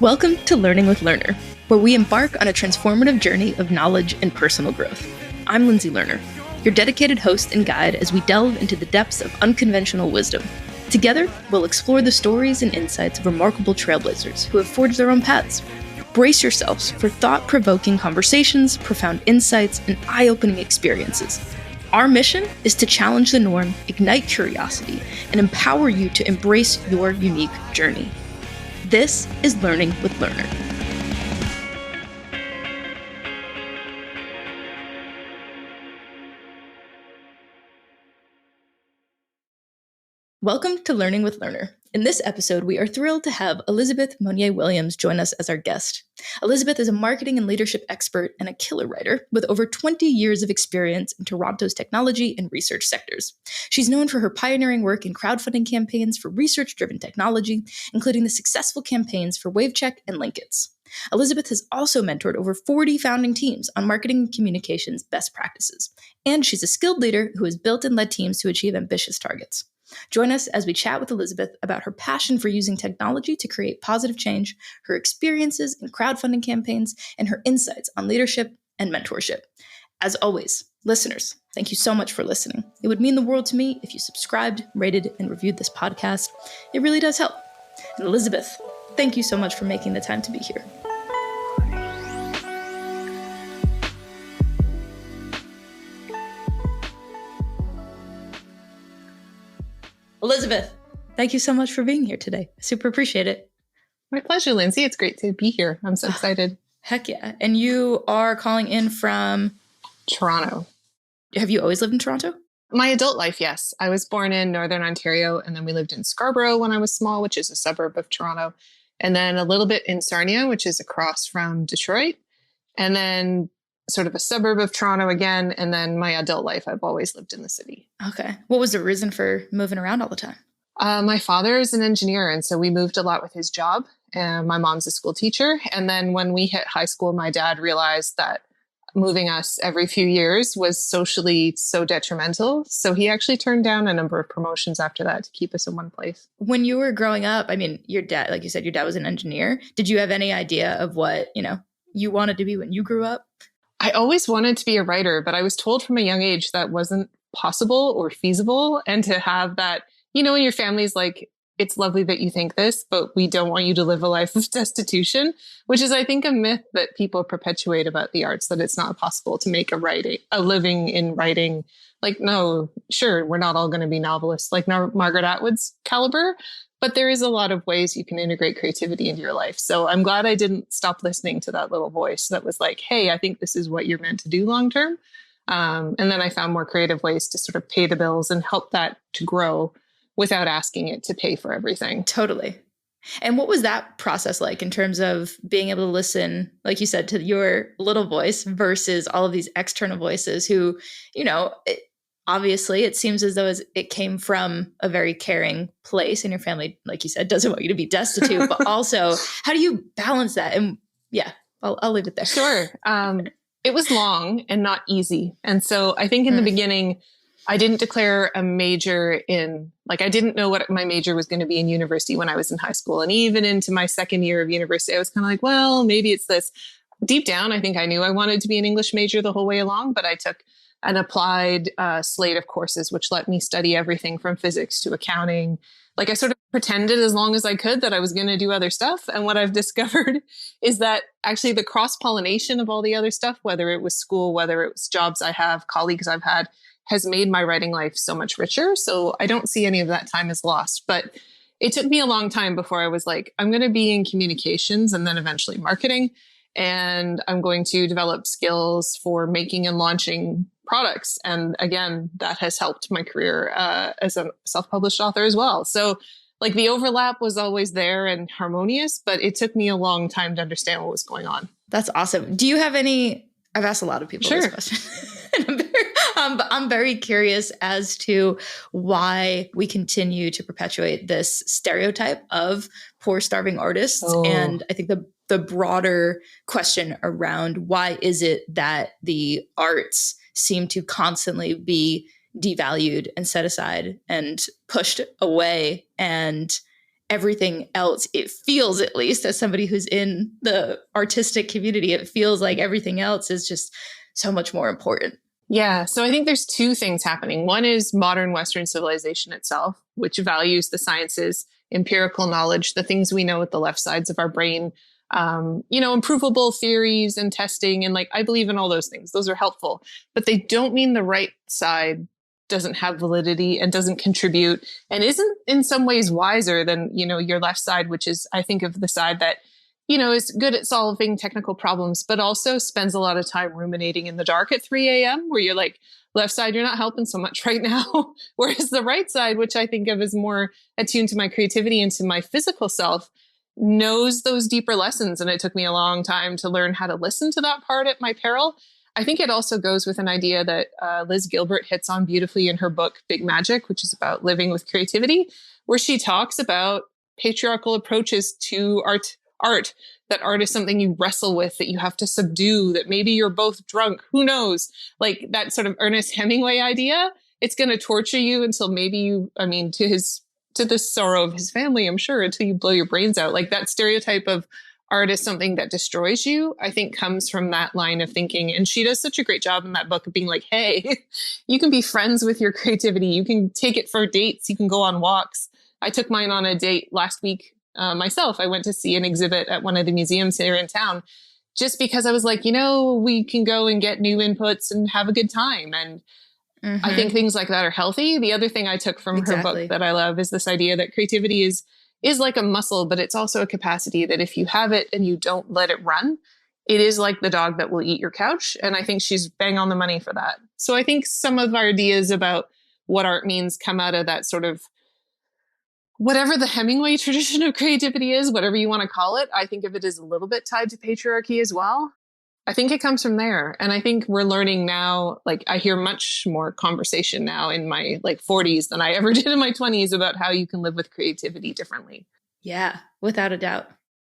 Welcome to Learning with Lerner, where we embark on a transformative journey of knowledge and personal growth. I'm Lindsay Lerner, your dedicated host and guide as we delve into the depths of unconventional wisdom. Together, we'll explore the stories and insights of remarkable trailblazers who have forged their own paths. Brace yourselves for thought-provoking conversations, profound insights, and eye-opening experiences. Our mission is to challenge the norm, ignite curiosity, and empower you to embrace your unique journey. This is Learning with Lerner. Welcome to Learning with Lerner. In this episode, we are thrilled to have Elizabeth Monier Williams join us as our guest. Elizabeth is a marketing and leadership expert and a killer writer with over 20 years of experience in Toronto's technology and research sectors. She's known for her pioneering work in crowdfunding campaigns for research-driven technology, including the successful campaigns for WaveCheck and Linkitz. Elizabeth has also mentored over 40 founding teams on marketing and communications best practices, and she's a skilled leader who has built and led teams to achieve ambitious targets. Join us as we chat with Elizabeth about her passion for using technology to create positive change, her experiences in crowdfunding campaigns, and her insights on leadership and mentorship. As always, listeners, thank you so much for listening. It would mean the world to me if you subscribed, rated, and reviewed this podcast. It really does help. And Elizabeth, thank you so much for making the time to be here. Elizabeth, thank you so much for being here today. I super appreciate it. My pleasure, Lindsay. It's great to be here. I'm so excited. Heck yeah. And you are calling in from Toronto. Have you always lived in Toronto? My adult life, yes. I was born in Northern Ontario, and then we lived in Scarborough when I was small, which is a suburb of Toronto. And then a little bit in Sarnia, which is across from Detroit. And then sort of a suburb of Toronto again. And then my adult life, I've always lived in the city. Okay. What was the reason for moving around all the time? My father is an engineer, and so we moved a lot with his job. And my mom's a school teacher. And then when we hit high school, my dad realized that moving us every few years was socially so detrimental. So he actually turned down a number of promotions after that to keep us in one place. When you were growing up, I mean, your dad, like you said, your dad was an engineer. Did you have any idea of what, you wanted to be when you grew up? I always wanted to be a writer, but I was told from a young age that wasn't possible or feasible. And to have that, in your family's like, it's lovely that you think this, but we don't want you to live a life of destitution, which is, I think, a myth that people perpetuate about the arts, that it's not possible to make a living in writing. Like, no, sure, we're not all going to be novelists like Margaret Atwood's caliber, but there is a lot of ways you can integrate creativity into your life. So I'm glad I didn't stop listening to that little voice that was like, hey, I think this is what you're meant to do long term. And then I found more creative ways to sort of pay the bills and help that to grow without asking it to pay for everything. Totally. And what was that process like in terms of being able to listen, like you said, to your little voice versus all of these external voices who, obviously, it seems as though it came from a very caring place, and your family, like you said, doesn't want you to be destitute. But also, how do you balance that? And yeah, I'll leave it there. Sure. It was long and not easy. And so I think in the beginning, I didn't declare a major I didn't know what my major was going to be in university when I was in high school. And even into my second year of university, I was kind of like, well, maybe it's this. Deep down, I think I knew I wanted to be an English major the whole way along, but I took an applied slate of courses, which let me study everything from physics to accounting. Like, I sort of pretended as long as I could that I was going to do other stuff. And what I've discovered is that actually the cross-pollination of all the other stuff, whether it was school, whether it was jobs I have, colleagues I've had, has made my writing life so much richer. So I don't see any of that time as lost. But it took me a long time before I was like, I'm going to be in communications and then eventually marketing. And I'm going to develop skills for making and launching products. And again, that has helped my career as a self-published author as well. So like the overlap was always there and harmonious, but it took me a long time to understand what was going on. That's awesome. Do you have I've asked a lot of people this question. I'm very curious as to why we continue to perpetuate this stereotype of poor, starving artists. And I think the broader question around why is it that the arts seem to constantly be devalued and set aside and pushed away. And everything else, it feels, at least as somebody who's in the artistic community, it feels like everything else is just so much more important. Yeah. So I think there's two things happening. One is modern Western civilization itself, which values the sciences, empirical knowledge, the things we know at the left sides of our brain, improvable theories and testing. And like, I believe in all those things. Those are helpful, but they don't mean the right side doesn't have validity and doesn't contribute and isn't in some ways wiser than, your left side, which is, I think of the side that, is good at solving technical problems, but also spends a lot of time ruminating in the dark at 3 a.m. where you're like, left side, you're not helping so much right now. Whereas the right side, which I think of as more attuned to my creativity and to my physical self, knows those deeper lessons. And it took me a long time to learn how to listen to that part at my peril. I think it also goes with an idea that Liz Gilbert hits on beautifully in her book, Big Magic, which is about living with creativity, where she talks about patriarchal approaches to art, that art is something you wrestle with, that you have to subdue, that maybe you're both drunk, who knows? Like that sort of Ernest Hemingway idea, it's going to torture you until maybe to the sorrow of his family, I'm sure, until you blow your brains out. Like that stereotype of art is something that destroys you, I think comes from that line of thinking. And she does such a great job in that book of being like, hey, you can be friends with your creativity. You can take it for dates. You can go on walks. I took mine on a date last week myself. I went to see an exhibit at one of the museums here in town just because I was like, we can go and get new inputs and have a good time. And I think things like that are healthy. The other thing I took from her book that I love is this idea that creativity is like a muscle, but it's also a capacity that if you have it and you don't let it run, it is like the dog that will eat your couch. And I think she's bang on the money for that. So I think some of our ideas about what art means come out of that sort of whatever the Hemingway tradition of creativity is, whatever you want to call it. I think of it as a little bit tied to patriarchy as well. I think it comes from there. And I think we're learning now, like I hear much more conversation now in my 40s than I ever did in my 20s about how you can live with creativity differently. Yeah, without a doubt.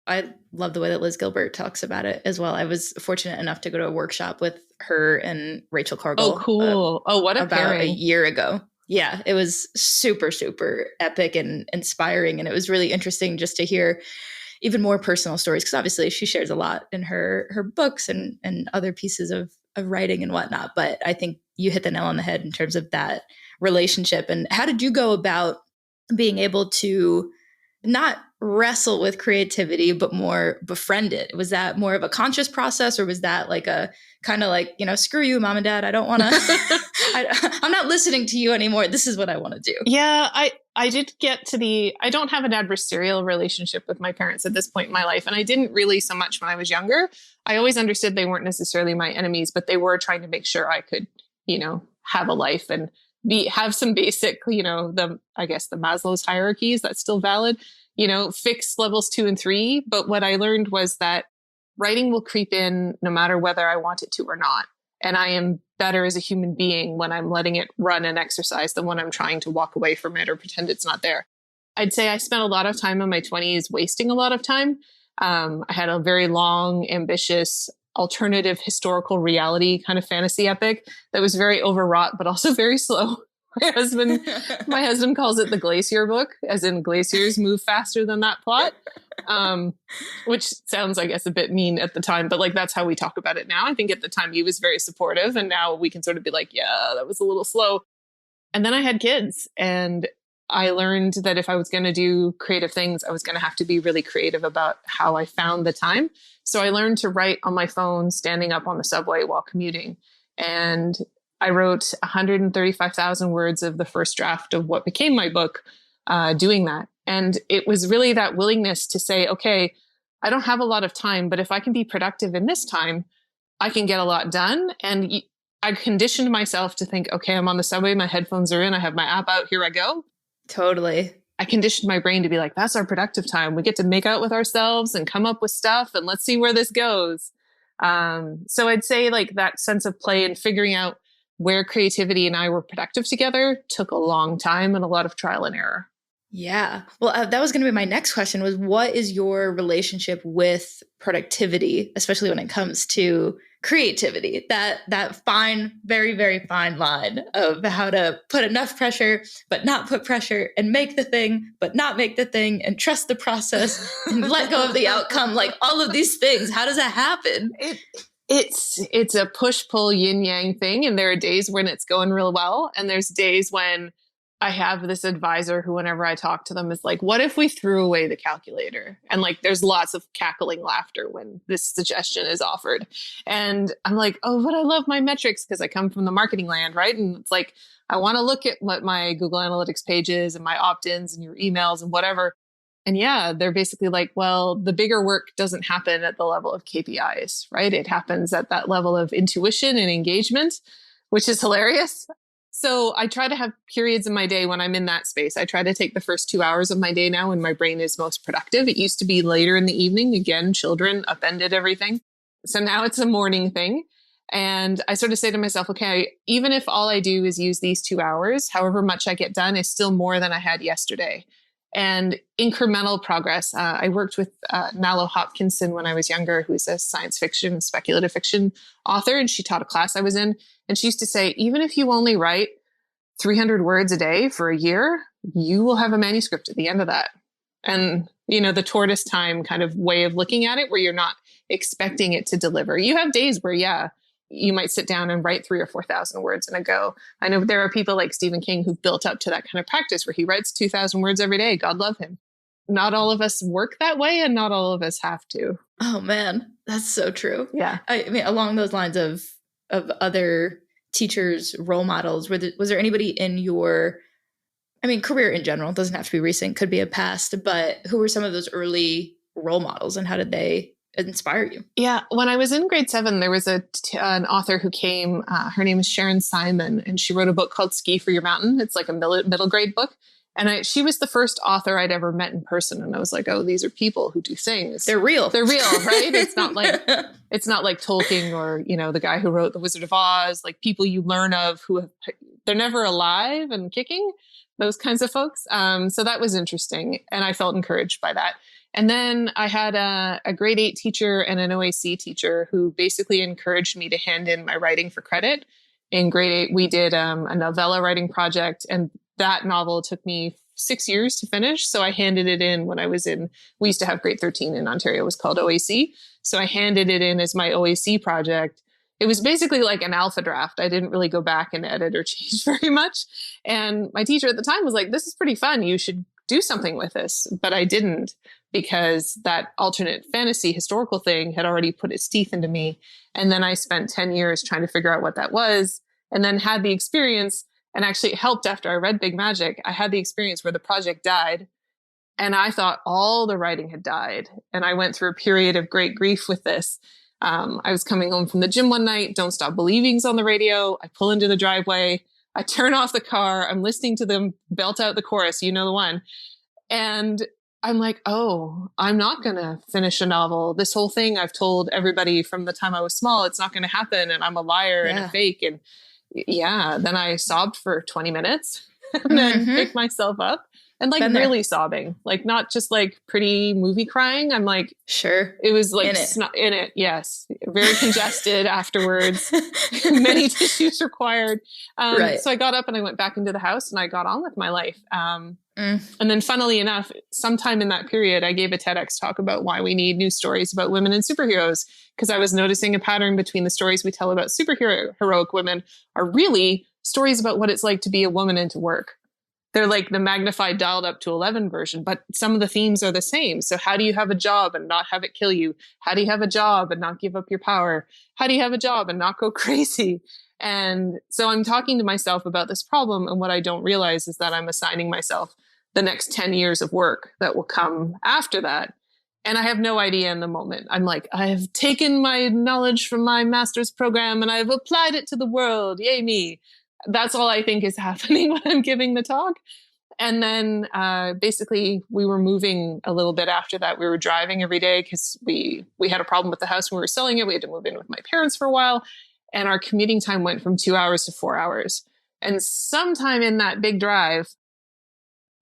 I love the way that Liz Gilbert talks about it as well. I was fortunate enough to go to a workshop with her and Rachel Cargill. Oh, cool. What a about pairing. A year ago. Yeah, it was super, super epic and inspiring. And it was really interesting just to hear even more personal stories, because obviously she shares a lot in her books and other pieces of writing and whatnot. But I think you hit the nail on the head in terms of that relationship. And how did you go about being able to not wrestle with creativity, but more befriend it? Was that more of a conscious process, or was that like a kind of like, screw you, mom and dad, I don't want to, I'm not listening to you anymore. This is what I want to do. Yeah, I did get to I don't have an adversarial relationship with my parents at this point in my life. And I didn't really so much when I was younger. I always understood they weren't necessarily my enemies, but they were trying to make sure I could, have a life and have some basic, the Maslow's hierarchies, that's still valid, fixed levels 2 and 3. But what I learned was that writing will creep in no matter whether I want it to or not. And I am better as a human being when I'm letting it run and exercise than when I'm trying to walk away from it or pretend it's not there. I'd say I spent a lot of time in my 20s wasting a lot of time. I had a very long, ambitious, alternative historical reality kind of fantasy epic that was very overwrought, but also very slow. My husband calls it the glacier book, as in glaciers move faster than that plot, which sounds, I guess, a bit mean at the time, but that's how we talk about it now. I think at the time he was very supportive, and now we can sort of be like, yeah, that was a little slow. And then I had kids, and I learned that if I was going to do creative things, I was going to have to be really creative about how I found the time. So I learned to write on my phone, standing up on the subway while commuting. And I wrote 135,000 words of the first draft of what became my book doing that. And it was really that willingness to say, okay, I don't have a lot of time, but if I can be productive in this time, I can get a lot done. And I conditioned myself to think, okay, I'm on the subway, my headphones are in, I have my app out, here I go. Totally. I conditioned my brain to be like, that's our productive time. We get to make out with ourselves and come up with stuff, and let's see where this goes. So I'd say that sense of play and figuring out where creativity and I were productive together took a long time and a lot of trial and error. Yeah. Well, that was going to be my next question, was what is your relationship with productivity, especially when it comes to creativity, that fine, very, very fine line of how to put enough pressure, but not put pressure, and make the thing, but not make the thing, and trust the process and let go of the outcome. Like all of these things. How does that happen? It's a push-pull yin-yang thing. And there are days when it's going real well. And there's days when I have this advisor who, whenever I talk to them, is like, what if we threw away the calculator? And like, there's lots of cackling laughter when this suggestion is offered. And I'm like, oh, but I love my metrics because I come from the marketing land, right? And it's like, I want to look at what my Google Analytics page is and my opt-ins and your emails and whatever. And yeah, they're basically like, well, the bigger work doesn't happen at the level of KPIs, right? It happens at that level of intuition and engagement, which is hilarious. So I try to have periods in my day when I'm in that space. I try to take the first 2 hours of my day now when my brain is most productive. It used to be later in the evening. Again, children upended everything. So now it's a morning thing. And I sort of say to myself, okay, even if all I do is use these 2 hours, however much I get done is still more than I had yesterday. And incremental progress. I worked with Nalo Hopkinson when I was younger, who's a science fiction and speculative fiction author. And she taught a class I was in. And she used to say, even if you only write 300 words a day for a year, you will have a manuscript at the end of that. And, you know, the tortoise time kind of way of looking at it, where you're not expecting it to deliver. You have days where, yeah, you might sit down and write 3,000 or 4,000 words in a go. I know there are people like Stephen King who've built up to that kind of practice where he writes 2,000 words every day. God love him. Not all of us work that way, and not all of us have to. Oh man, that's so true. Yeah. I mean, along those lines of other teachers, role models, was there anybody in your, I mean, career in general, doesn't have to be recent, could be a past, but who were some of those early role models and how did they inspire you? Yeah. When I was in grade 7, there was an author who came, her name is Sharon Simon, and she wrote a book called Ski for Your Mountain. It's like a middle grade book. And she was the first author I'd ever met in person. And I was like, oh, these are people who do things. They're real. They're real, right? It's not like Tolkien or, you know, the guy who wrote The Wizard of Oz, like people you learn of they're never alive and kicking, those kinds of folks. So that was interesting. And I felt encouraged by that. And then I had a grade 8 teacher and an OAC teacher who basically encouraged me to hand in my writing for credit. In grade 8, we did a novella writing project, and that novel took me 6 years to finish. So I handed it in when I was we used to have grade 13 in Ontario, it was called OAC. So I handed it in as my OAC project. It was basically like an alpha draft. I didn't really go back and edit or change very much. And my teacher at the time was like, this is pretty fun. You should do something with this. But I didn't, because that alternate fantasy historical thing had already put its teeth into me. And then I spent 10 years trying to figure out what that was, and then had the experience. And actually it helped after I read Big Magic. I had the experience where the project died, and I thought all the writing had died. And I went through a period of great grief with this. I was coming home from the gym one night, Don't Stop Believing's on the radio. I pull into the driveway. I turn off the car. I'm listening to them belt out the chorus. You know the one. And I'm like, oh, I'm not going to finish a novel. This whole thing I've told everybody from the time I was small, it's not going to happen. And I'm a liar and a fake. And yeah, then I sobbed for 20 minutes and then picked myself up and like really sobbing, like not just like pretty movie crying. I'm like, sure. It was like in it. Yes. Very congested afterwards. Many tissues required. Right. So I got up and I went back into the house and I got on with my life. And then funnily enough, sometime in that period, I gave a TEDx talk about why we need new stories about women and superheroes, because I was noticing a pattern between the stories we tell about heroic women are really stories about what it's like to be a woman and to work. They're like the magnified, dialed up to 11 version, but some of the themes are the same. So how do you have a job and not have it kill you? How do you have a job and not give up your power? How do you have a job and not go crazy? And so I'm talking to myself about this problem. And what I don't realize is that I'm assigning myself the next 10 years of work that will come after that. And I have no idea in the moment. I'm like, I have taken my knowledge from my master's program and I've applied it to the world. Yay me. That's all I think is happening when I'm giving the talk. And then basically we were moving a little bit after that. We were driving every day because we had a problem with the house when we were selling it. We had to move in with my parents for a while. And our commuting time went from 2 hours to 4 hours. And sometime in that big drive,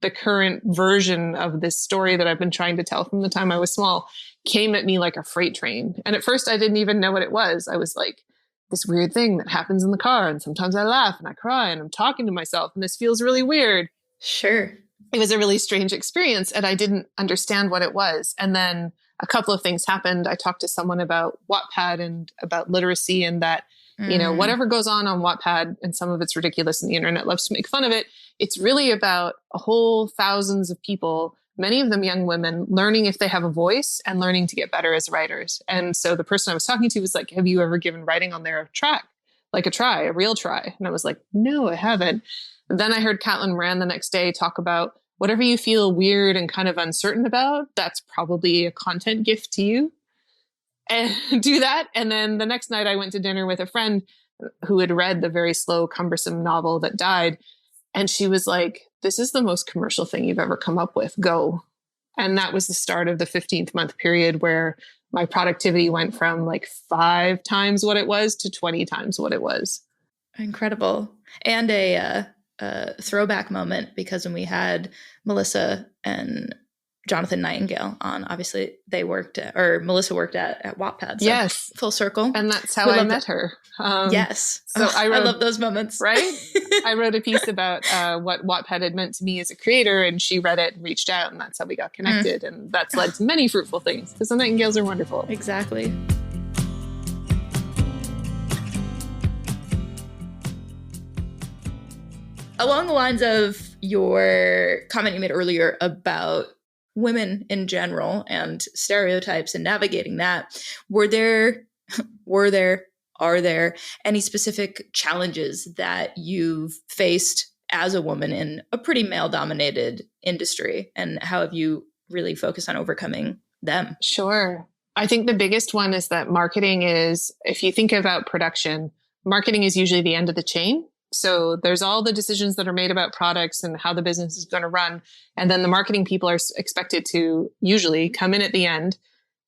the current version of this story that I've been trying to tell from the time I was small came at me like a freight train. And at first I didn't even know what it was. I was like, this weird thing that happens in the car. And sometimes I laugh and I cry and I'm talking to myself and this feels really weird. Sure. It was a really strange experience and I didn't understand what it was. And then a couple of things happened. I talked to someone about Wattpad and about literacy, and that, whatever goes on Wattpad, and some of it's ridiculous and the internet loves to make fun of it, it's really about a whole thousands of people, many of them young women, learning if they have a voice and learning to get better as writers. And so the person I was talking to was like, have you ever given writing on there a real try? And I was like, no, I haven't. And then I heard Caitlin Moran the next day talk about whatever you feel weird and kind of uncertain about, that's probably a content gift to you. And do that. And then the next night I went to dinner with a friend who had read the very slow, cumbersome novel that died. And she was like, this is the most commercial thing you've ever come up with. Go. And that was the start of the 15th month period where my productivity went from like 5 times what it was to 20 times what it was. Incredible. And a throwback moment, because when we had Melissa and Jonathan Nightingale on, obviously Melissa worked at Wattpad. So yes. Full circle. And that's how I met her. Yes. So I love those moments. Right? I wrote a piece about what Wattpad had meant to me as a creator, and she read it and reached out, and that's how we got connected. And that's led to many fruitful things, because the Nightingales are wonderful. Exactly. Along the lines of your comment you made earlier about women in general and stereotypes and navigating that, are there any specific challenges that you've faced as a woman in a pretty male-dominated industry, and how have you really focused on overcoming them? Sure. I think the biggest one is that marketing is, if you think about production, marketing is usually the end of the chain. So there's all the decisions that are made about products and how the business is going to run. And then the marketing people are expected to usually come in at the end,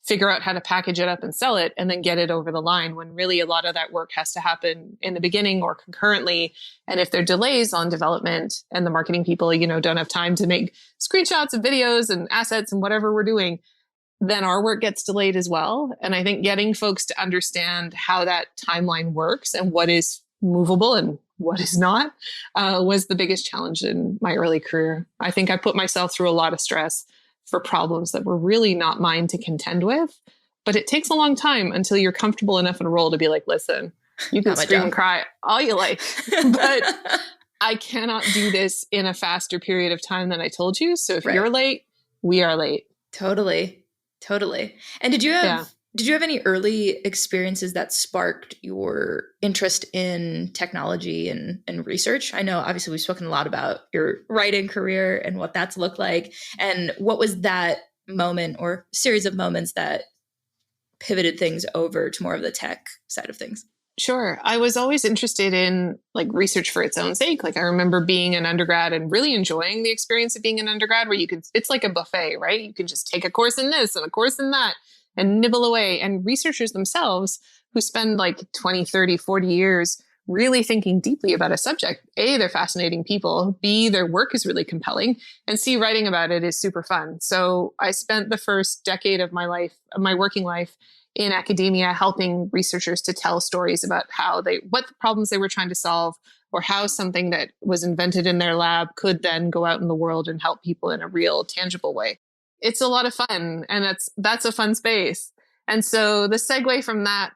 figure out how to package it up and sell it, and then get it over the line, when really a lot of that work has to happen in the beginning or concurrently. And if there are delays on development and the marketing people, don't have time to make screenshots and videos and assets and whatever we're doing, then our work gets delayed as well. And I think getting folks to understand how that timeline works and what is movable and what is not was the biggest challenge in my early career. I think I put myself through a lot of stress for problems that were really not mine to contend with. But it takes a long time until you're comfortable enough in a role to be like, listen, you can scream and cry all you like, but I cannot do this in a faster period of time than I told you. So if you're late, we are late. Totally. And did you have any early experiences that sparked your interest in technology and research? I know obviously we've spoken a lot about your writing career and what that's looked like. And what was that moment or series of moments that pivoted things over to more of the tech side of things? Sure. I was always interested in like research for its own sake. Like I remember being an undergrad and really enjoying the experience of being an undergrad, where it's like a buffet, right? You can just take a course in this and a course in that and nibble away. And researchers themselves who spend like 20, 30, 40 years really thinking deeply about a subject, A, they're fascinating people, B, their work is really compelling, and C, writing about it is super fun. So I spent the first decade of my working life in academia, helping researchers to tell stories about what the problems they were trying to solve, or how something that was invented in their lab could then go out in the world and help people in a real, tangible way. It's a lot of fun, and that's a fun space. And so the segue from that,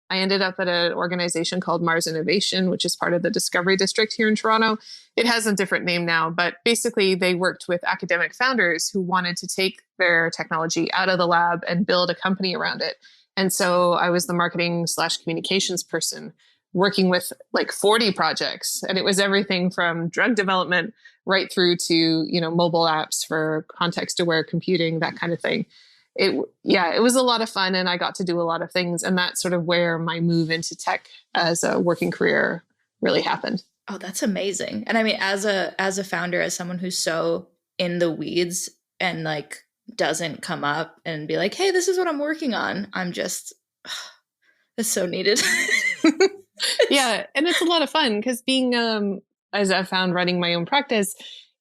I ended up at an organization called Mars Innovation, which is part of the Discovery District here in Toronto. It has a different name now, but basically they worked with academic founders who wanted to take their technology out of the lab and build a company around it. And so I was the marketing/communications person working with like 40 projects. And it was everything from drug development right through to, mobile apps for context-aware computing, that kind of thing. It was a lot of fun, and I got to do a lot of things. And that's sort of where my move into tech as a working career really happened. Oh, that's amazing. And I mean, as a founder, as someone who's so in the weeds and like doesn't come up and be like, hey, this is what I'm working on, I'm just, it's so needed. Yeah. And it's a lot of fun because being, as I've found running my own practice,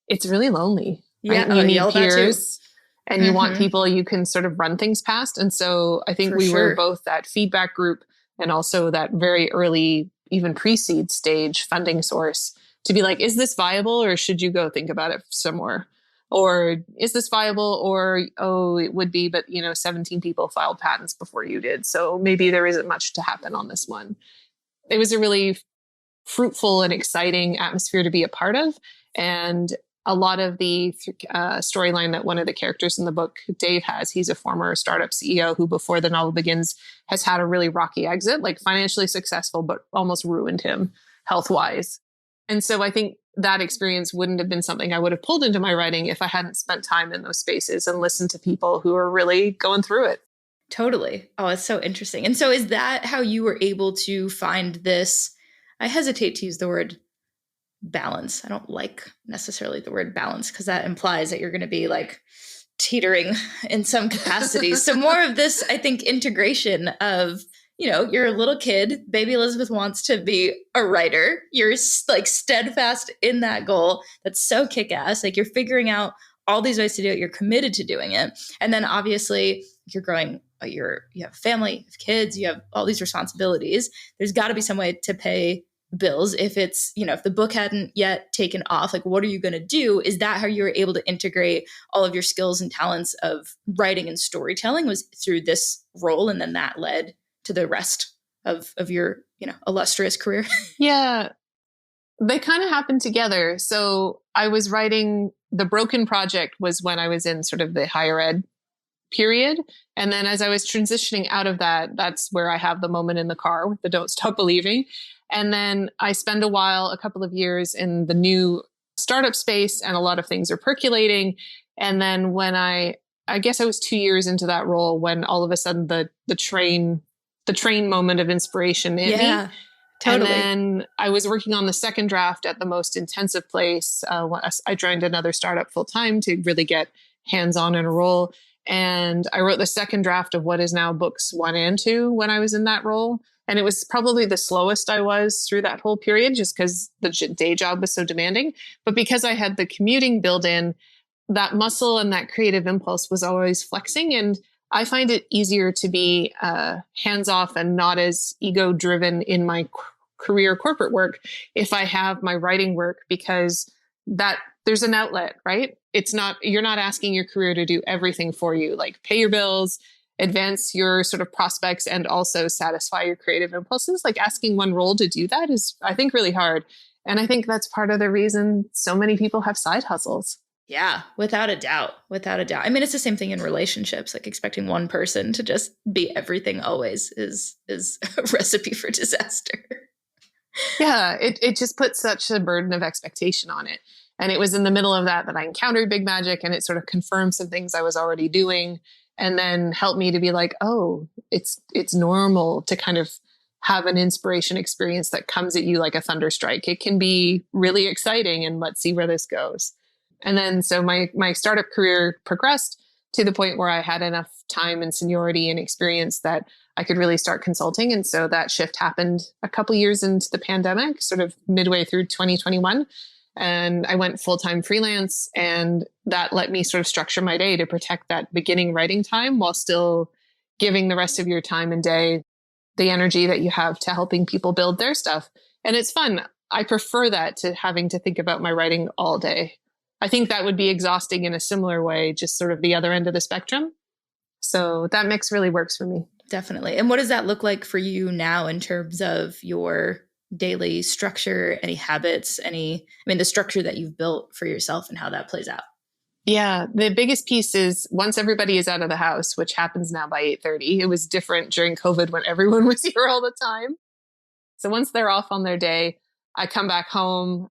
it's really lonely. Yeah. Right? You need all that too. peers and you want people you can sort of run things past. And so I think we were both that feedback group and also that very early, even pre-seed stage funding source to be like, is this viable or should you go think about it some more? Or is this viable? Or, oh, it would be, but 17 people filed patents before you did. So maybe there isn't much to happen on this one. It was a really fruitful and exciting atmosphere to be a part of. And a lot of the storyline that one of the characters in the book, Dave, has, he's a former startup CEO who before the novel begins has had a really rocky exit, like financially successful, but almost ruined him health-wise. And so I think that experience wouldn't have been something I would have pulled into my writing if I hadn't spent time in those spaces and listened to people who are really going through it. Totally. Oh, it's so interesting. And so is that how you were able to find this? I hesitate to use the word balance. I don't like necessarily the word balance because that implies that you're going to be like teetering in some capacity. So more of this, I think, integration of, you're a little kid, baby Elizabeth wants to be a writer. You're like steadfast in that goal. That's so kick-ass. Like you're figuring out all these ways to do it. You're committed to doing it. And then obviously you're growing, you have a family, you have kids, you have all these responsibilities. There's got to be some way to pay bills. If it's, if the book hadn't yet taken off, like what are you going to do? Is that how you were able to integrate all of your skills and talents of writing and storytelling was through this role? And then that led to the rest of your, illustrious career? Yeah, they kind of happened together. So I was writing, the Broken Project was when I was in sort of the higher ed period. And then as I was transitioning out of that, that's where I have the moment in the car with the Don't Stop Believing. And then I spend a couple of years in the new startup space and a lot of things are percolating. And then when I guess I was 2 years into that role when all of a sudden the train moment of inspiration hit me. Totally. And then I was working on the second draft at the most intensive place. I joined another startup full time to really get hands-on in a role. And I wrote the second draft of what is now books 1 and 2 when I was in that role. And it was probably the slowest I was through that whole period just because the day job was so demanding. But because I had the commuting built in, that muscle and that creative impulse was always flexing. And I find it easier to be hands-off and not as ego-driven in my career corporate work if I have my writing work, because that there's an outlet, right? You're not asking your career to do everything for you, like pay your bills, advance your sort of prospects, and also satisfy your creative impulses. Like asking one role to do that is, I think, really hard. And I think that's part of the reason so many people have side hustles. Yeah, without a doubt. Without a doubt. I mean, it's the same thing in relationships, like expecting one person to just be everything always is a recipe for disaster. Yeah, it just puts such a burden of expectation on it. And it was in the middle of that I encountered Big Magic, and it sort of confirmed some things I was already doing and then helped me to be like, oh, it's normal to kind of have an inspiration experience that comes at you like a thunderstrike. It can be really exciting, and let's see where this goes. And then so my startup career progressed to the point where I had enough time and seniority and experience that I could really start consulting. And so that shift happened a couple years into the pandemic, sort of midway through 2021. And I went full-time freelance, and that let me sort of structure my day to protect that beginning writing time while still giving the rest of your time and day the energy that you have to helping people build their stuff. And it's fun. I prefer that to having to think about my writing all day. I think that would be exhausting in a similar way, just sort of the other end of the spectrum. So that mix really works for me. Definitely. And what does that look like for you now in terms of your daily structure, any habits, the structure that you've built for yourself and how that plays out? Yeah, the biggest piece is once everybody is out of the house, which happens now by 8:30. It was different during COVID when everyone was here all the time. So once they're off on their day, I come back home.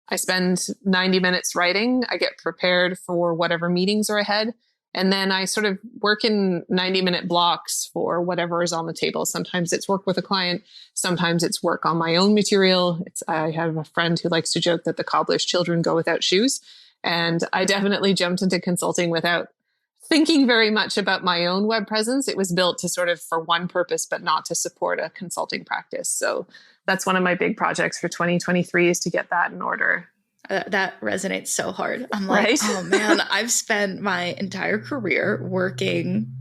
I spend 90 minutes writing. I get prepared for whatever meetings are ahead. And then I sort of work in 90-minute blocks for whatever is on the table. Sometimes it's work with a client. Sometimes it's work on my own material. I have a friend who likes to joke that the cobbler's children go without shoes. And I definitely jumped into consulting without thinking very much about my own web presence. It was built to sort of for one purpose, but not to support a consulting practice. So that's one of my big projects for 2023 is to get that in order. That resonates so hard. I'm like, Right? oh man, I've spent my entire career working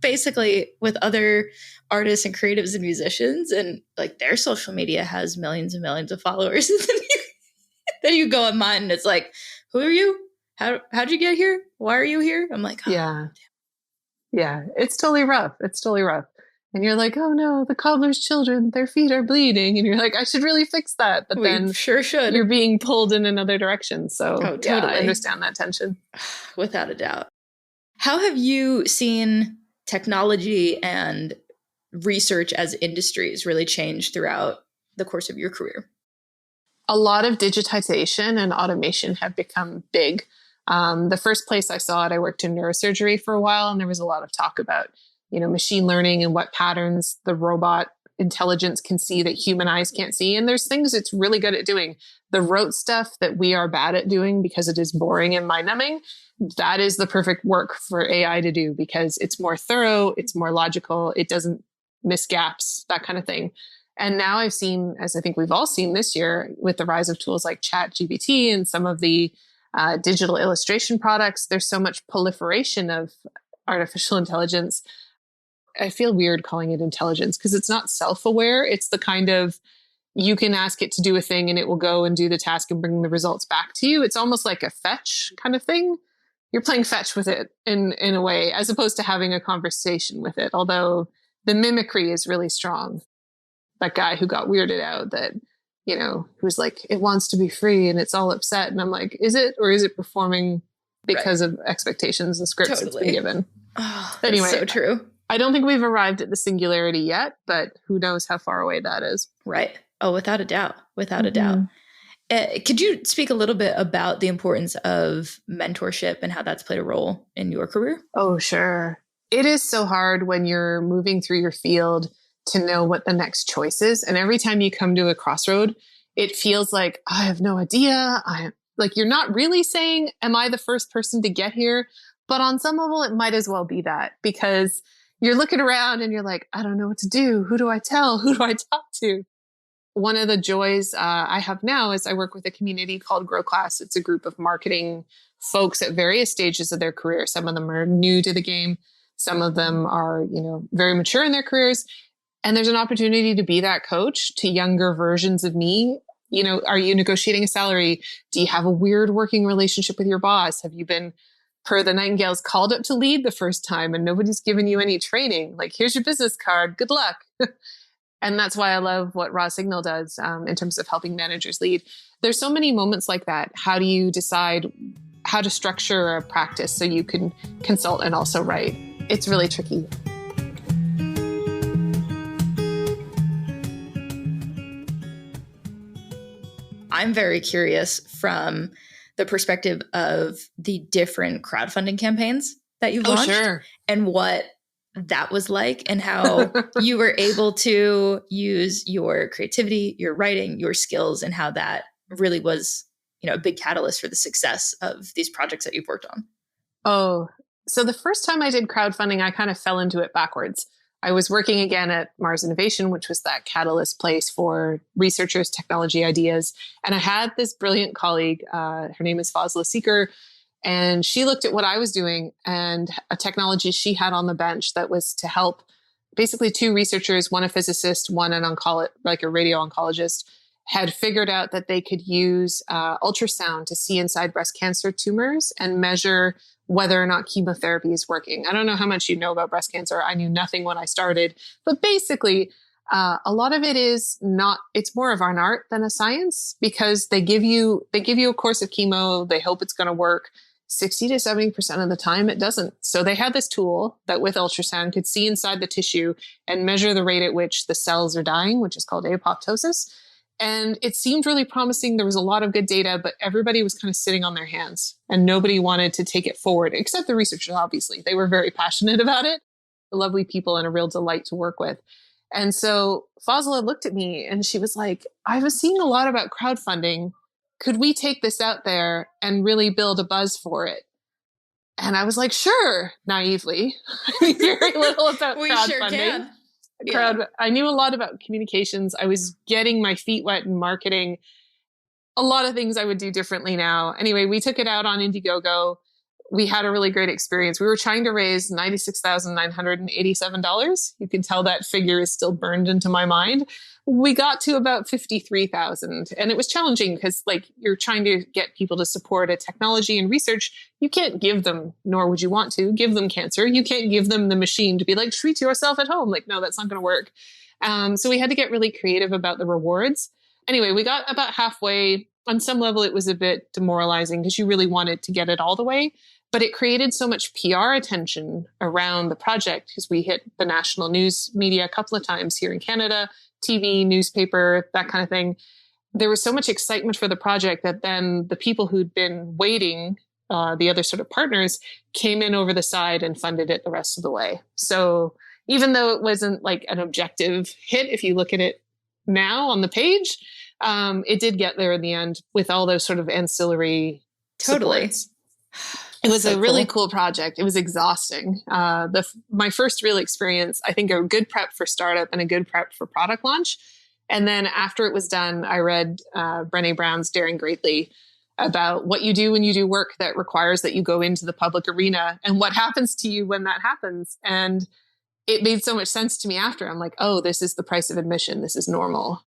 basically with other artists and creatives and musicians, and like their social media has millions and millions of followers. Then you go on mine and it's like, who are you? How'd you get here? Why are you here? I'm like, oh. Yeah. Yeah. It's totally rough. It's totally rough. And you're like, oh no, the cobbler's children, their feet are bleeding. And you're like, I should really fix that. But We then sure should. you're being pulled in another direction. So Oh, yeah, totally. I understand that tension. Without a doubt. How have you seen technology and research as industries really change throughout the course of your career? A lot of digitization and automation have become big. The first place I saw it, I worked in neurosurgery for a while, and there was a lot of talk about, machine learning and what patterns the robot intelligence can see that human eyes can't see. And there's things it's really good at doing. The rote stuff that we are bad at doing because it is boring and mind numbing, that is the perfect work for AI to do because it's more thorough, it's more logical, it doesn't miss gaps, that kind of thing. And now I've seen, as I think we've all seen this year, with the rise of tools like ChatGPT and some of the digital illustration products, there's so much proliferation of artificial intelligence. I feel weird calling it intelligence because it's not self-aware. It's the kind of, you can ask it to do a thing and it will go and do the task and bring the results back to you. It's almost like a fetch kind of thing. You're playing fetch with it in a way, as opposed to having a conversation with it. Although the mimicry is really strong. That guy who got weirded out that, who's like, it wants to be free and it's all upset. And I'm like, is it, or is it performing because of expectations, the scripts it's been given? Oh, anyway, so true. I don't think we've arrived at the singularity yet, but who knows how far away that is. Right. Oh, without a doubt. Without a doubt. Could you speak a little bit about the importance of mentorship and how that's played a role in your career? Oh, sure. It is so hard when you're moving through your field to know what the next choice is. And every time you come to a crossroad, it feels like, I have no idea. You're not really saying, am I the first person to get here? But on some level, it might as well be that because you're looking around and you're like, I don't know what to do. Who do I tell? Who do I talk to? One of the joys I have now is I work with a community called Grow Class. It's a group of marketing folks at various stages of their career. Some of them are new to the game. Some of them are, very mature in their careers. And there's an opportunity to be that coach to younger versions of me. Are you negotiating a salary? Do you have a weird working relationship with your boss? Have you been, per the Nightingales, called up to lead the first time and nobody's given you any training? Like, here's your business card. Good luck. And that's why I love what Raw Signal does in terms of helping managers lead. There's so many moments like that. How do you decide how to structure a practice so you can consult and also write? It's really tricky. I'm very curious from the perspective of the different crowdfunding campaigns that you've launched and what that was like and how you were able to use your creativity, your writing, your skills, and how that really was, a big catalyst for the success of these projects that you've worked on. Oh, so the first time I did crowdfunding, I kind of fell into it backwards. I was working again at Mars Innovation, which was that catalyst place for researchers, technology ideas. And I had this brilliant colleague, her name is Fazla Seeker, and she looked at what I was doing and a technology she had on the bench that was to help basically two researchers, one a physicist, one an like a radio oncologist, had figured out that they could use ultrasound to see inside breast cancer tumors and measure whether or not chemotherapy is working. I don't know how much you know about breast cancer. I knew nothing when I started, but basically a lot of it is it's more of an art than a science because they give you a course of chemo. They hope it's going to work. 60 to 70% of the time it doesn't. So they had this tool that with ultrasound could see inside the tissue and measure the rate at which the cells are dying, which is called apoptosis. And it seemed really promising. There was a lot of good data, but everybody was kind of sitting on their hands and nobody wanted to take it forward, except the researchers, obviously. They were very passionate about it. Lovely people and a real delight to work with. And so Fazla looked at me and she was like, I was seeing a lot about crowdfunding. Could we take this out there and really build a buzz for it? And I was like, sure, naively. I knew very little about we crowdfunding. Sure can. Yeah. I knew a lot about communications. I was getting my feet wet in marketing. a lot of things I would do differently now. Anyway, we took it out on Indiegogo. We had a really great experience. We were trying to raise $96,987. You can tell that figure is still burned into my mind. We got to about 53,000, and it was challenging because like you're trying to get people to support a technology and research. You can't give them, nor would you want to give them cancer. You can't give them the machine to be like, treat yourself at home. Like, no, that's not going to work. So we had to get really creative about the rewards. Anyway, we got about halfway. On some level, it was a bit demoralizing because you really wanted to get it all the way. But it created so much PR attention around the project because we hit the national news media a couple of times here in Canada, TV, newspaper, that kind of thing. There was so much excitement for the project that then the people who'd been waiting, the other sort of partners, came in over the side and funded it the rest of the way. So even though it wasn't like an objective hit, if you look at it now on the page, it did get there in the end with all those sort of ancillary supports. It was a really cool project. It was exhausting. My first real experience, I think a good prep for startup and a good prep for product launch. And then after it was done, I read Brené Brown's Daring Greatly about what you do when you do work that requires that you go into the public arena and what happens to you when that happens. And it made so much sense to me after. I'm like, oh, this is the price of admission. This is normal.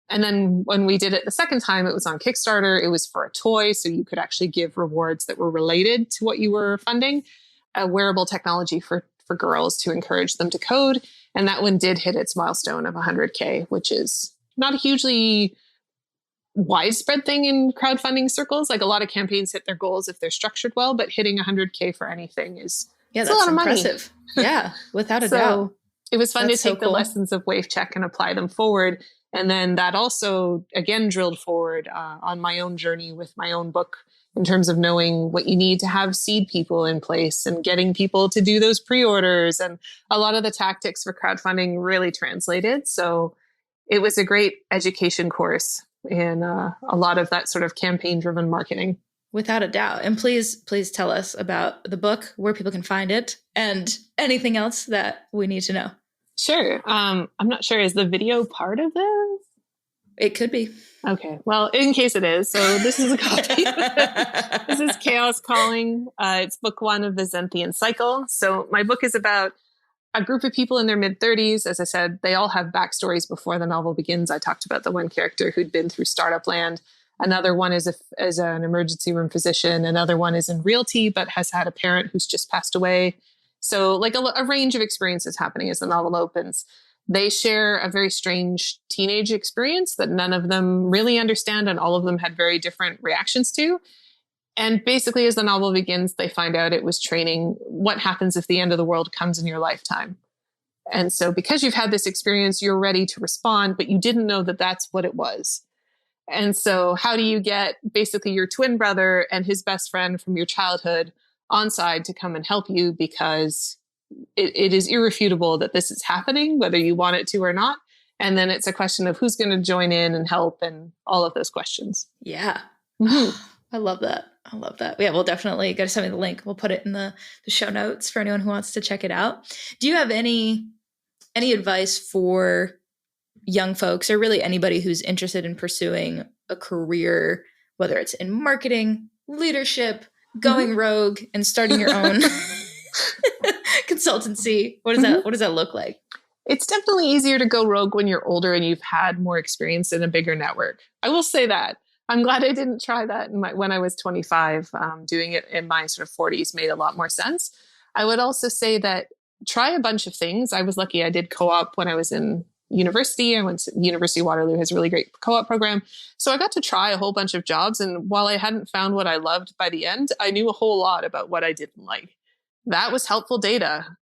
And then when we did it the second time, it was on Kickstarter. It was for a toy, so you could actually give rewards that were related to what you were funding, a wearable technology for girls to encourage them to code. And that one did hit its milestone of 100K, which is not a hugely widespread thing in crowdfunding circles. Like a lot of campaigns hit their goals if they're structured well, but hitting 100K for anything is that's a lot of impressive. Money. Yeah, without a doubt. It was fun to take the lessons of WaveCheck and apply them forward. And then that also, again, drilled forward on my own journey with my own book in terms of knowing what you need to have seed people in place and getting people to do those pre-orders. And a lot of the tactics for crowdfunding really translated. So it was a great education course in a lot of that sort of campaign-driven marketing. Without a doubt. And please tell us about the book, where people can find it, and anything else that we need to know. Sure. I'm not sure. Is the video part of this? It could be. Okay. Well, in case it is. So this is a copy. This is Chaos Calling. It's book 1 of the Zenthian Cycle. So my book is about a group of people in their mid-30s. As I said, they all have backstories before the novel begins. I talked about the one character who'd been through startup land. Another one is an emergency room physician. Another one is in realty, but has had a parent who's just passed away. So like a range of experiences happening as the novel opens. They share a very strange teenage experience that none of them really understand, and all of them had very different reactions to. And basically, as the novel begins, they find out it was training what happens if the end of the world comes in your lifetime. And so because you've had this experience, you're ready to respond, but you didn't know that that's what it was. And so how do you get basically your twin brother and his best friend from your childhood on side to come and help you, because it is irrefutable that this is happening, whether you want it to or not. And then it's a question of who's going to join in and help and all of those questions. Yeah. Mm-hmm. I love that. Yeah, we'll definitely go to send me the link. We'll put it in the show notes for anyone who wants to check it out. Do you have any advice for young folks, or really anybody who's interested in pursuing a career, whether it's in marketing, leadership, going rogue, and starting your own consultancy? What does that look like? It's definitely easier to go rogue when you're older and you've had more experience in a bigger network. I will say that. I'm glad I didn't try that when I was 25. Doing it in my sort of 40s made a lot more sense. I would also say that try a bunch of things. I was lucky I did co-op when I was in university. I went to University of Waterloo, has a really great co-op program. So I got to try a whole bunch of jobs. And while I hadn't found what I loved by the end, I knew a whole lot about what I didn't like. That was helpful data.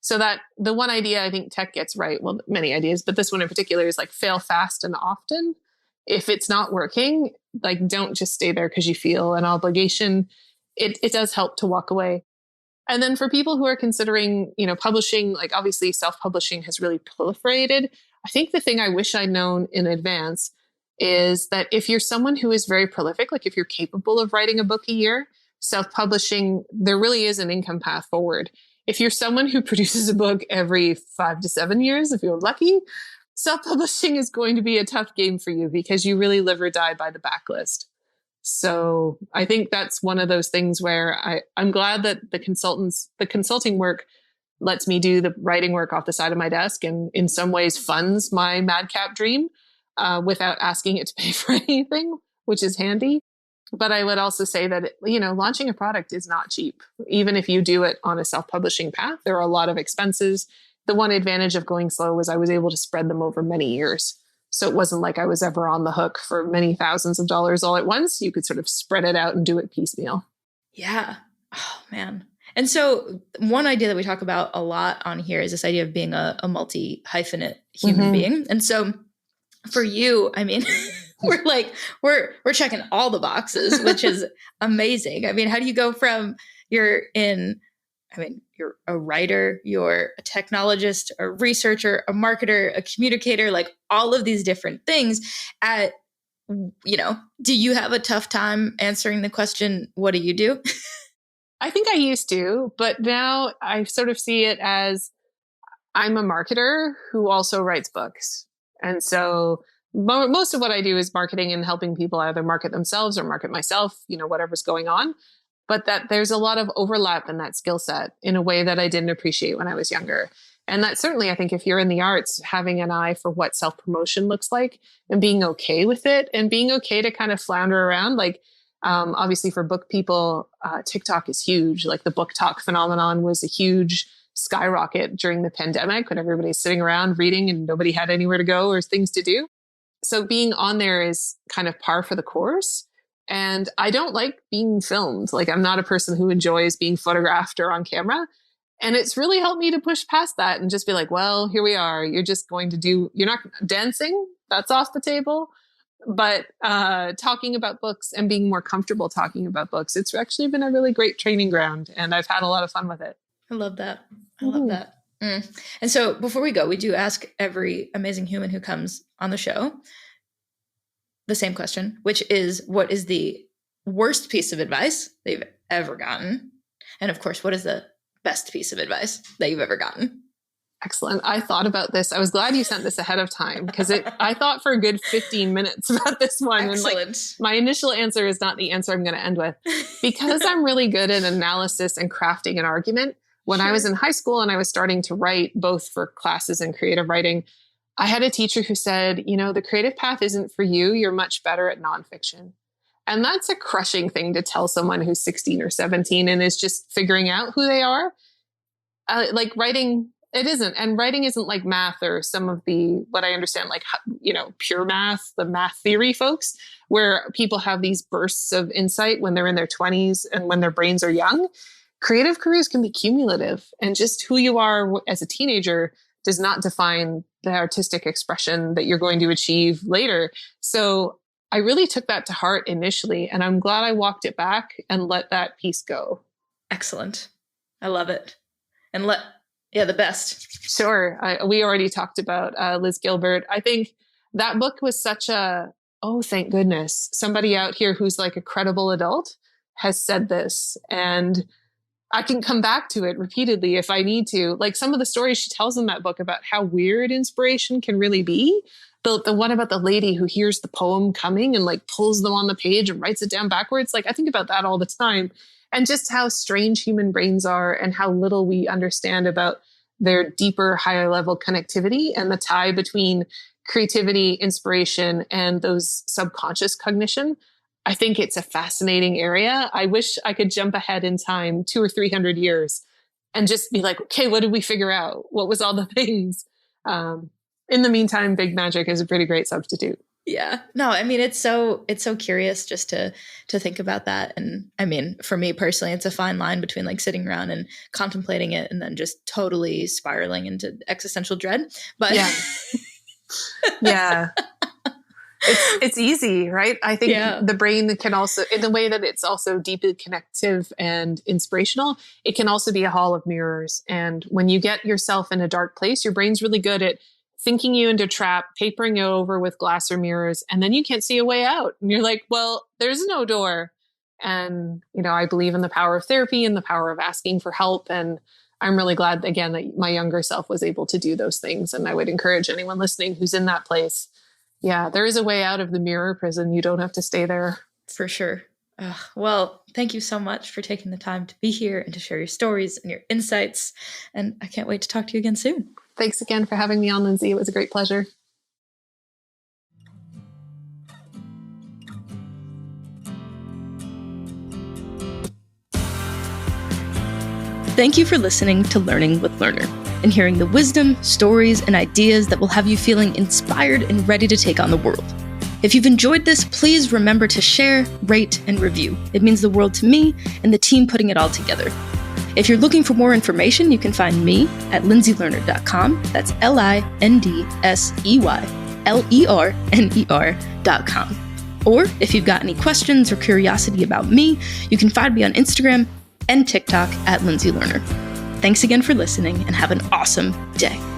So that the one idea I think tech gets right, well, many ideas, but this one in particular is like fail fast and often. If it's not working, like don't just stay there because you feel an obligation. It does help to walk away. And then for people who are considering, publishing, like obviously self-publishing has really proliferated. I think the thing I wish I'd known in advance is that if you're someone who is very prolific, like if you're capable of writing a book a year, self-publishing, there really is an income path forward. If you're someone who produces a book every 5 to 7 years, if you're lucky, self-publishing is going to be a tough game for you because you really live or die by the backlist. So I think that's one of those things where I'm glad that the consulting work lets me do the writing work off the side of my desk and in some ways funds my madcap dream without asking it to pay for anything, which is handy. But I would also say that, launching a product is not cheap. Even if you do it on a self-publishing path, there are a lot of expenses. The one advantage of going slow was I was able to spread them over many years. So it wasn't like I was ever on the hook for many thousands of dollars all at once. You could sort of spread it out and do it piecemeal. Yeah. Oh, man. And so one idea that we talk about a lot on here is this idea of being a multi-hyphenate human being. And so for you, I mean, we're checking all the boxes, which is amazing. I mean, how do you go from you're a writer, you're a technologist, a researcher, a marketer, a communicator, like all of these different things do you have a tough time answering the question, what do you do? I think I used to, but now I sort of see it as I'm a marketer who also writes books. And so most of what I do is marketing and helping people either market themselves or market myself, whatever's going on. But that there's a lot of overlap in that skill set in a way that I didn't appreciate when I was younger. And that certainly, I think if you're in the arts, having an eye for what self-promotion looks like and being okay with it and being okay to kind of flounder around, like obviously for book people, TikTok is huge. Like the book talk phenomenon was a huge skyrocket during the pandemic when everybody's sitting around reading and nobody had anywhere to go or things to do. So being on there is kind of par for the course. And I don't like being filmed. Like I'm not a person who enjoys being photographed or on camera. And it's really helped me to push past that and just be like, well, here we are. You're not dancing. That's off the table. But talking about books and being more comfortable talking about books, it's actually been a really great training ground. And I've had a lot of fun with it. I love that. I love that. And so before we go, we do ask every amazing human who comes on the show the same question, which is, what is the worst piece of advice they've ever gotten? And of course, what is the best piece of advice that you've ever gotten? Excellent. I thought about this. I was glad you sent this ahead of time because I thought for a good 15 minutes about this one. Excellent. And my initial answer is not the answer I'm going to end with because I'm really good at analysis and crafting an argument. When I was in high school and I was starting to write both for classes and creative writing, I had a teacher who said, the creative path isn't for you. You're much better at nonfiction. And that's a crushing thing to tell someone who's 16 or 17 and is just figuring out who they are. Like writing, it isn't. And writing isn't like math or some of what I understand, like, pure math, the math theory folks, where people have these bursts of insight when they're in their 20s and when their brains are young. Creative careers can be cumulative, and just who you are as a teenager does not define the artistic expression that you're going to achieve later. So I really took that to heart initially, and I'm glad I walked it back and let that piece go. Excellent. I love it. And the best. Sure. We already talked about Liz Gilbert. I think that book was such thank goodness. Somebody out here who's like a credible adult has said this, and I can come back to it repeatedly if I need to. Like some of the stories she tells in that book about how weird inspiration can really be. The one about the lady who hears the poem coming and like pulls them on the page and writes it down backwards. Like I think about that all the time, and just how strange human brains are and how little we understand about their deeper, higher level connectivity and the tie between creativity, inspiration, and those subconscious cognition. I think it's a fascinating area. I wish I could jump ahead in time 200 or 300 years and just be like, okay, what did we figure out? What was all the things? In the meantime, big magic is a pretty great substitute. Yeah. No, I mean, it's so curious just to think about that. And I mean, for me personally, it's a fine line between like sitting around and contemplating it and then just totally spiraling into existential dread. But yeah. Yeah. It's easy, right? I think the brain can also, in the way that it's also deeply connective and inspirational, it can also be a hall of mirrors. And when you get yourself in a dark place, your brain's really good at thinking you into a trap, papering you over with glass or mirrors, and then you can't see a way out. And you're like, well, there's no door. And, I believe in the power of therapy and the power of asking for help. And I'm really glad, again, that my younger self was able to do those things. And I would encourage anyone listening who's in that place. Yeah, there is a way out of the mirror prison. You don't have to stay there. For sure. Well, thank you so much for taking the time to be here and to share your stories and your insights. And I can't wait to talk to you again soon. Thanks again for having me on, Lindsay. It was a great pleasure. Thank you for listening to Learning with Lerner and hearing the wisdom, stories, and ideas that will have you feeling inspired and ready to take on the world. If you've enjoyed this, please remember to share, rate, and review. It means the world to me and the team putting it all together. If you're looking for more information, you can find me at lindsaylerner.com. That's LindseyLerner.com. Or if you've got any questions or curiosity about me, you can find me on Instagram and TikTok at Lindsay Lerner. Thanks again for listening and have an awesome day.